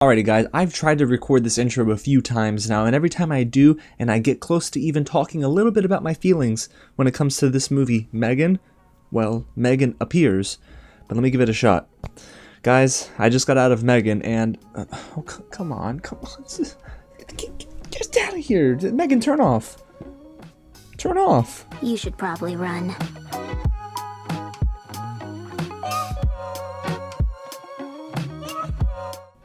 Alrighty guys, I've tried to record this intro a few times now, and every time I do, and I get close to even talking a little bit about my feelings when it comes to this movie, M3GAN, well, M3GAN appears, but let me give it a shot. Guys, I just got out of M3GAN, and, come on, get out of here, M3GAN, turn off. Turn off. You should probably run.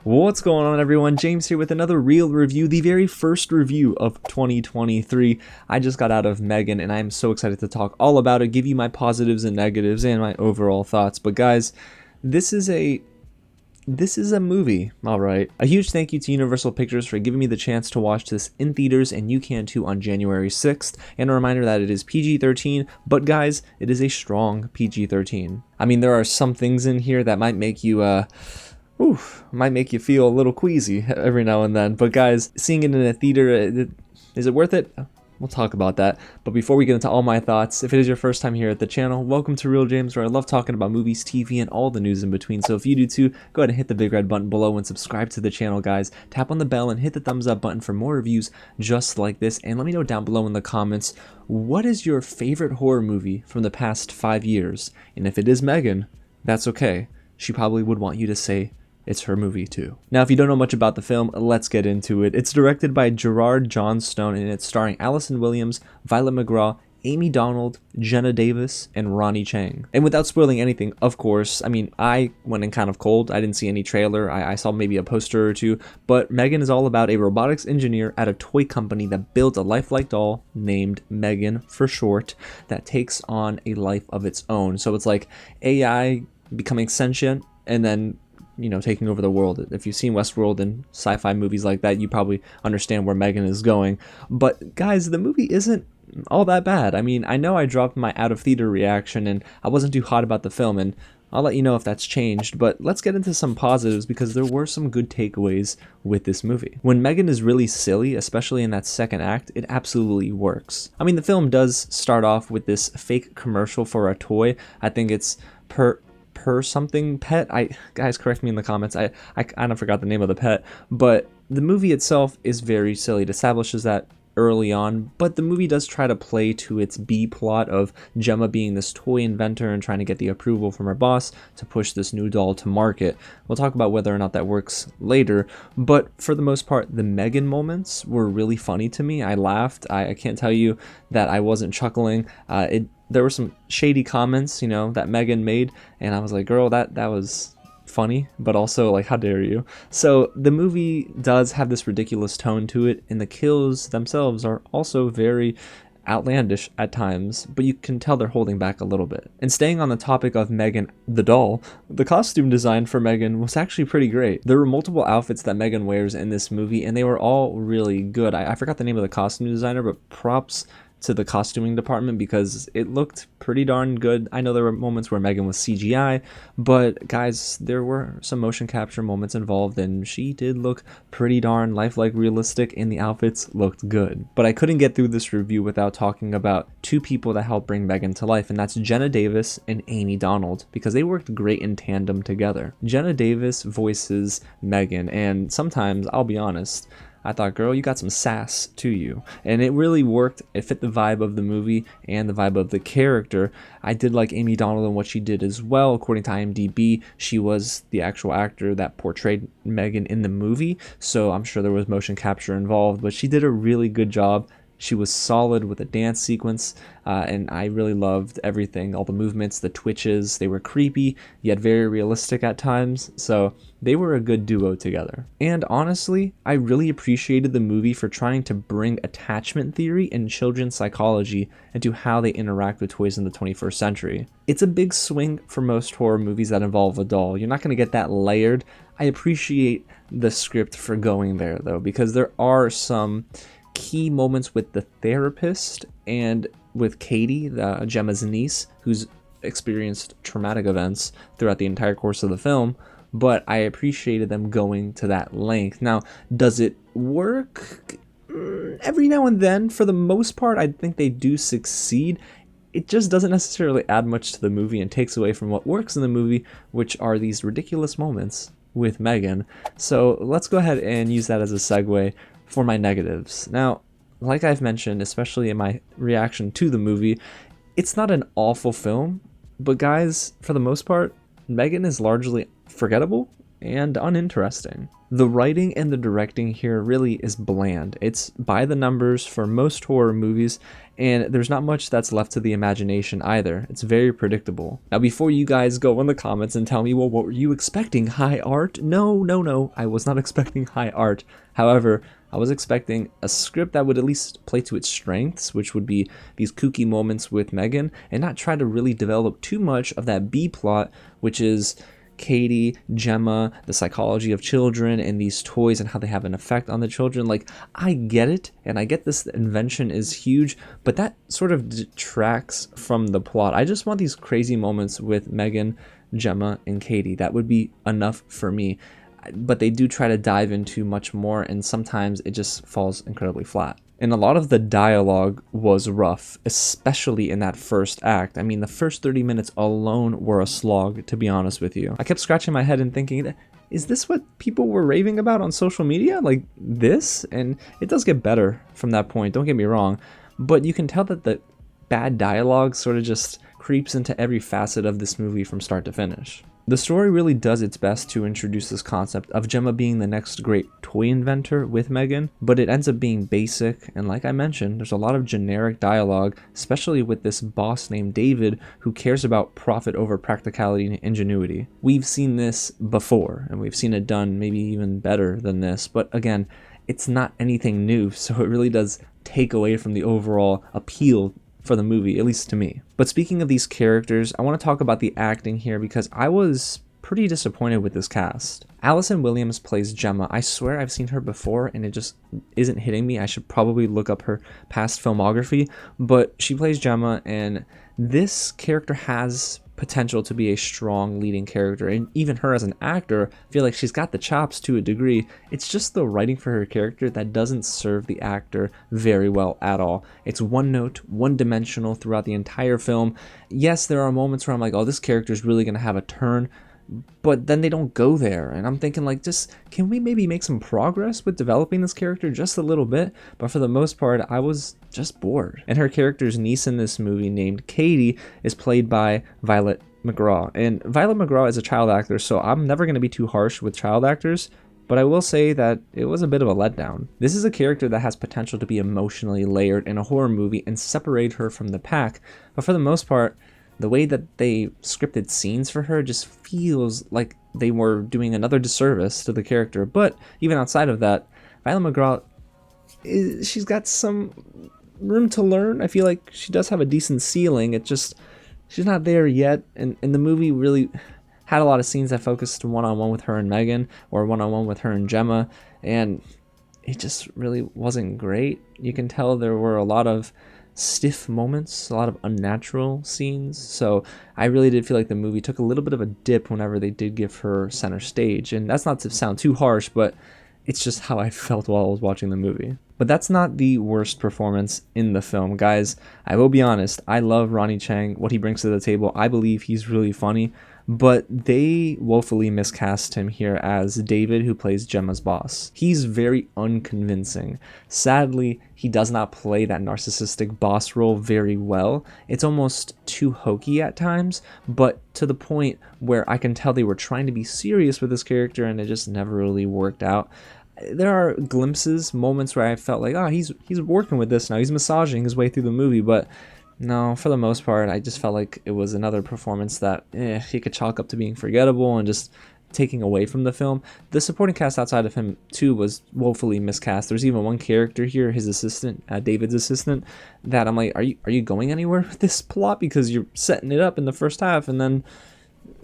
What's going on, everyone? James here with another real review, the very first review of 2023. I just got out of M3GAN and I'm so excited to talk all about it, give you my positives and negatives and my overall thoughts. But guys, this is a movie, alright. A huge thank you to Universal Pictures for giving me the chance to watch this in theaters, and you can too on January 6th. And a reminder that it is PG-13, but guys, it is a strong PG-13. I mean, there are some things in here that might make you, might make you feel a little queasy every now and then. But guys, seeing it in a theater, is it worth it? We'll talk about that. But before we get into all my thoughts, if it is your first time here at the channel, welcome to Real James, where I love talking about movies, TV, and all the news in between. So if you do too, go ahead and hit the big red button below and subscribe to the channel, guys. Tap on the bell and hit the thumbs up button for more reviews just like this. And let me know down below in the comments, what is your favorite horror movie from the past 5 years? And if it is M3GAN, that's okay. She probably would want you to say it's her movie too. Now, if you don't know much about the film, let's get into it. It's directed by Gerard, Johnstone, and it's starring Allison Williams, Violet McGraw, Aime Donald, Jenna Davis, and Ronny Chieng. And without spoiling anything, of course, I mean, I went in kind of cold. I didn't see any trailer. I saw maybe a poster or two, but M3GAN is all about a robotics engineer at a toy company that builds a lifelike doll named M3GAN for short that takes on a life of its own. So it's like AI becoming sentient and then, you know, taking over the world. If you've seen Westworld and sci-fi movies like that, you probably understand where M3GAN is going. But guys, the movie isn't all that bad. I mean, I know I dropped my out of theater reaction and I wasn't too hot about the film, and I'll let you know if that's changed, but let's get into some positives because there were some good takeaways with this movie. When M3GAN is really silly, especially in that second act, it absolutely works. I mean, the film does start off with this fake commercial for a toy. I think it's per something pet. Guys, correct me in the comments. I kind of forgot the name of the pet, but the movie itself is very silly. It establishes that early on, but the movie does try to play to its B plot of Gemma being this toy inventor and trying to get the approval from her boss to push this new doll to market. We'll talk about whether or not that works later, but for the most part, the M3GAN moments were really funny to me. I laughed. I can't tell you that I wasn't chuckling. There were some shady comments, you know, that M3GAN made, and I was like, girl, that was funny, but also like, how dare you? So the movie does have this ridiculous tone to it, and the kills themselves are also very outlandish at times, but you can tell they're holding back a little bit. And staying on the topic of M3GAN the doll, the costume design for M3GAN was actually pretty great. There were multiple outfits that M3GAN wears in this movie, and they were all really good. I forgot the name of the costume designer, but props to the costuming department because it looked pretty darn good. I know there were moments where M3GAN was CGI, but guys, there were some motion capture moments involved, and she did look pretty darn lifelike, realistic, and the outfits looked good. But I couldn't get through this review without talking about two people that helped bring M3GAN to life, and that's Jenna Davis and Aime Donald, because they worked great in tandem together. Jenna Davis voices M3GAN, and sometimes, I'll be honest, I thought, girl, you got some sass to you. And it really worked. It fit the vibe of the movie and the vibe of the character. I did like Aime Donald and what she did as well. According to IMDb, she was the actual actor that portrayed M3GAN in the movie. So I'm sure there was motion capture involved, but she did a really good job. She was solid with the dance sequence, and I really loved everything. All the movements, the twitches, they were creepy, yet very realistic at times, so they were a good duo together. And honestly, I really appreciated the movie for trying to bring attachment theory and children's psychology into how they interact with toys in the 21st century. It's a big swing for most horror movies that involve a doll. You're not going to get that layered. I appreciate the script for going there, though, because there are some key moments with the therapist and with Katie, Gemma's niece, who's experienced traumatic events throughout the entire course of the film, but I appreciated them going to that length. Now, does it work? Every now and then. For the most part, I think they do succeed. It just doesn't necessarily add much to the movie and takes away from what works in the movie, which are these ridiculous moments with M3GAN. So let's go ahead and use that as a segue for my negatives. Now, like I've mentioned, especially in my reaction to the movie, it's not an awful film, but guys, for the most part, M3GAN is largely forgettable and uninteresting. The writing and the directing here really is bland. It's by the numbers for most horror movies, and there's not much that's left to the imagination either. It's very predictable. Now, before you guys go in the comments and tell me, well, what were you expecting? High art? No, I was not expecting high art. However, I was expecting a script that would at least play to its strengths, which would be these kooky moments with M3GAN, and not try to really develop too much of that B plot, which is Katie, Gemma, the psychology of children, and these toys and how they have an effect on the children. Like, I get it, and I get this invention is huge, but that sort of detracts from the plot. I just want these crazy moments with M3GAN, Gemma, and Katie. That would be enough for me. But they do try to dive into much more, and sometimes it just falls incredibly flat. And a lot of the dialogue was rough, especially in that first act. I mean, the first 30 minutes alone were a slog, to be honest with you. I kept scratching my head and thinking, is this what people were raving about on social media? Like this? And it does get better from that point, don't get me wrong. But you can tell that the bad dialogue sort of just creeps into every facet of this movie from start to finish. The story really does its best to introduce this concept of Gemma being the next great toy inventor with M3GAN, but it ends up being basic, and like I mentioned, there's a lot of generic dialogue, especially with this boss named David who cares about profit over practicality and ingenuity. We've seen this before, and we've seen it done maybe even better than this, but again, it's not anything new, so it really does take away from the overall appeal for the movie, at least to me. But speaking of these characters, I want to talk about the acting here because I was pretty disappointed with this cast. Allison Williams plays Gemma. I swear I've seen her before and it just isn't hitting me. I should probably look up her past filmography, but she plays Gemma, and this character has potential to be a strong leading character, and even her as an actor, I feel like she's got the chops to a degree. It's just the writing for her character that doesn't serve the actor very well at all. It's one note, one dimensional throughout the entire film. Yes, there are moments where I'm like, oh, this character is really gonna have a turn, but then they don't go there, and I'm thinking like, just can we maybe make some progress with developing this character just a little bit? But for the most part, I was just bored. And her character's niece in this movie, named Katie, is played by McGraw, and McGraw is a child actor, so I'm never going to be too harsh with child actors, but I will say that it was a bit of a letdown. This is a character that has potential to be emotionally layered in a horror movie and separate her from the pack, but for the most part, the way that they scripted scenes for her just feels like they were doing another disservice to the character. But even outside of that, McGraw, she's got some room to learn. I feel like she does have a decent ceiling. It just, she's not there yet. And the movie really had a lot of scenes that focused one-on-one with her and M3GAN, or one-on-one with her and Gemma, and it just really wasn't great. You can tell there were a lot of stiff moments, a lot of unnatural scenes, so I really did feel like the movie took a little bit of a dip whenever they did give her center stage, and that's not to sound too harsh, but it's just how I felt while I was watching the movie. But that's not the worst performance in the film, guys. I will be honest, I love Ronny Chieng, what he brings to the table. I believe he's really funny, but they woefully miscast him here as David, who plays Gemma's boss. He's very unconvincing. Sadly, he does not play that narcissistic boss role very well. It's almost too hokey at times, but to the point where I can tell they were trying to be serious with this character and it just never really worked out. There are glimpses, moments where I felt like, oh, he's working with this now. He's massaging his way through the movie, but no, for the most part, I just felt like it was another performance that he could chalk up to being forgettable and just taking away from the film. The supporting cast outside of him, too, was woefully miscast. There's even one character here, his assistant, David's assistant, that I'm like, are you going anywhere with this plot? Because you're setting it up in the first half, and then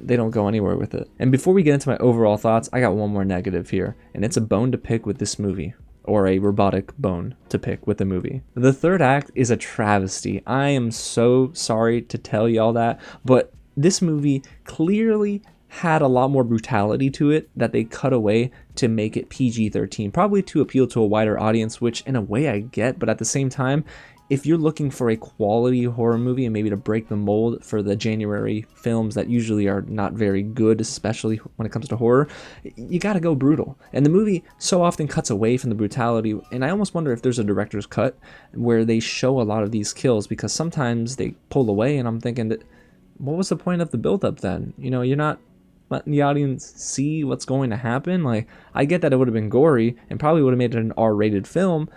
they don't go anywhere with it. And before we get into my overall thoughts, I got one more negative here, and it's a bone to pick with this movie. Or a robotic bone to pick with the movie. The third act is a travesty. I am so sorry to tell y'all that, but this movie clearly had a lot more brutality to it that they cut away to make it PG-13, probably to appeal to a wider audience, which in a way I get, but at the same time, if you're looking for a quality horror movie and maybe to break the mold for the January films that usually are not very good, especially when it comes to horror, you gotta go brutal. And the movie so often cuts away from the brutality, and I almost wonder if there's a director's cut where they show a lot of these kills, because sometimes they pull away and I'm thinking that, what was the point of the build-up then? You know, you're not letting the audience see what's going to happen. Like, I get that it would have been gory and probably would have made it an R-rated film,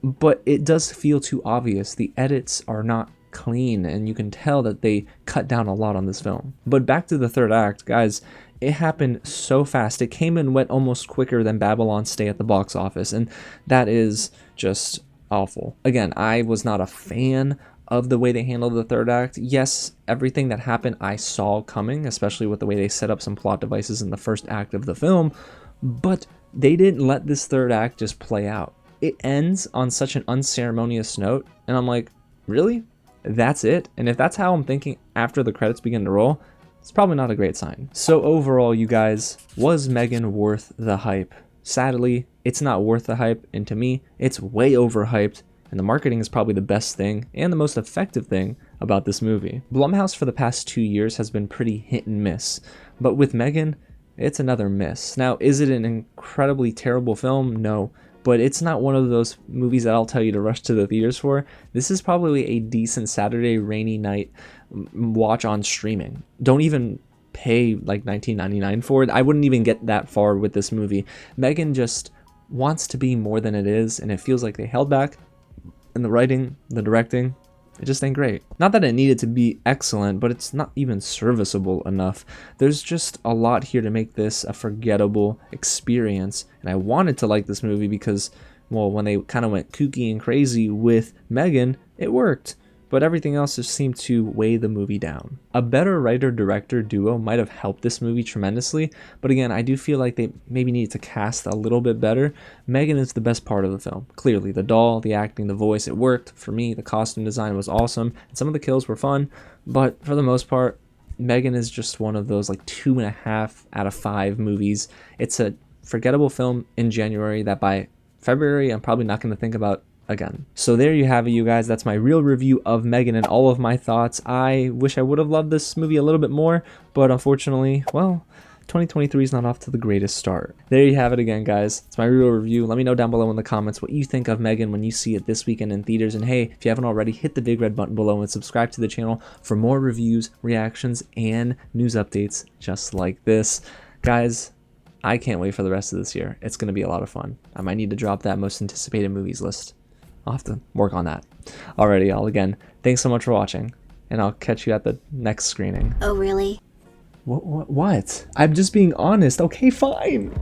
but it does feel too obvious. The edits are not clean, and you can tell that they cut down a lot on this film. But back to the third act, guys, it happened so fast. It came and went almost quicker than Babylon's stay at the box office, and that is just awful. Again, I was not a fan of the way they handled the third act. Yes, everything that happened I saw coming, especially with the way they set up some plot devices in the first act of the film, but they didn't let this third act just play out. It ends on such an unceremonious note, and I'm like, really? That's it? And if that's how I'm thinking after the credits begin to roll, it's probably not a great sign. So overall, you guys, was M3GAN worth the hype? Sadly, it's not worth the hype, and to me, it's way overhyped, and the marketing is probably the best thing and the most effective thing about this movie. Blumhouse for the past 2 years has been pretty hit and miss, but with M3GAN, it's another miss. Now, is it an incredibly terrible film? No. But it's not one of those movies that I'll tell you to rush to the theaters for. This is probably a decent Saturday rainy night watch on streaming. Don't even pay like $19.99 for it. I wouldn't even get that far with this movie. M3GAN just wants to be more than it is, and it feels like they held back in the writing, the directing. It just ain't great. Not that it needed to be excellent, but it's not even serviceable enough. There's just a lot here to make this a forgettable experience. And I wanted to like this movie because, well, when they kind of went kooky and crazy with M3GAN, it worked. But everything else just seemed to weigh the movie down. A better writer-director duo might have helped this movie tremendously, but again, I do feel like they maybe needed to cast a little bit better. M3GAN is the best part of the film. Clearly, the doll, the acting, the voice, it worked. For me, the costume design was awesome, and some of the kills were fun, but for the most part, M3GAN is just one of those like 2.5 out of 5 movies. It's a forgettable film in January that by February, I'm probably not going to think about again. So there you have it, you guys. That's my real review of M3GAN and all of my thoughts. I wish I would have loved this movie a little bit more, but unfortunately, well, 2023 is not off to the greatest start. There you have it again, guys. It's my real review. Let me know down below in the comments what you think of M3GAN when you see it this weekend in theaters. And hey, if you haven't already, hit the big red button below and subscribe to the channel for more reviews, reactions, and news updates just like this. Guys, I can't wait for the rest of this year. It's going to be a lot of fun. I might need to drop that most anticipated movies list. I'll have to work on that. Alrighty, y'all. Again, thanks so much for watching, and I'll catch you at the next screening. Oh, really? What? I'm just being honest. Okay, fine.